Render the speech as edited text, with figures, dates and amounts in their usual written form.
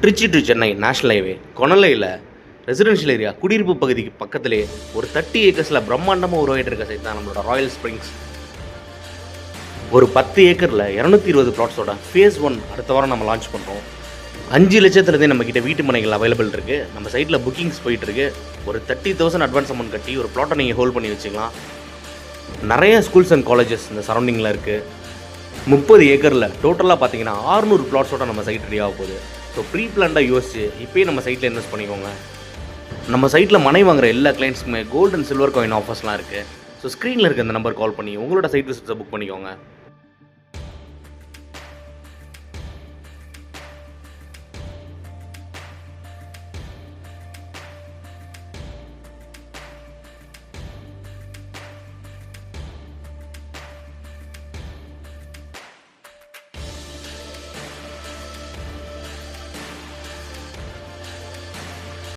Trichy to Chennai national highway கொணலையில் residential area குடியிருப்பு பகுதிக்கு பக்கத்திலே ஒரு 30 ஏக்கர்ஸில் பிரம்மாண்டமாக உருவாகிட்டு இருக்க சைட் தான் நம்மளோட ராயல் ஸ்ப்ரிங்ஸ். ஒரு 10 ஏக்கரில் 220 பிளாட்ஸோட ஃபேஸ் 1 அடுத்த வாரம் நம்ம லான்ச் பண்ணுறோம். 5 லட்சத்துலேருந்தே நம்மக்கிட்ட வீட்டு மனைகள் அவைலபிள் இருக்குது. நம்ம சைட்டில் புக்கிங்ஸ் போயிட்டுருக்கு. ஒரு 30,000 அட்வான்ஸ் அமௌண்ட் கட்டி ஒரு பிளாட்டை நீங்கள் ஹோல்ட் பண்ணி வச்சுக்கலாம். நிறைய ஸ்கூல்ஸ் அண்ட் காலேஜஸ் இந்த சரௌண்டிங்கில் இருக்குது. 30 ஏக்கரில் டோட்டலாக பார்த்தீங்கன்னா 600 பிளாட்ஸோட நம்ம சைட் ரெடி ஆக போகுது. ஸோ ப்ரீ பிளான்டாக யோசிச்சு இப்போயே நம்ம சைட்டில் இன்வெஸ்ட் பண்ணிக்கோங்க. நம்ம சைட்டில் மனை வாங்குற எல்லா கிளைண்ட்ஸுக்குமே கோல்டு அண்ட் சில்வர் காயின் ஆஃபர்ஸ்லாம் இருக்குது. ஸோ ஸ்க்ரீனில் இருக்க இந்த நம்பர் கால் பண்ணி உங்களோட சைட் விசிட்ஸை புக் பண்ணிக்கோங்க.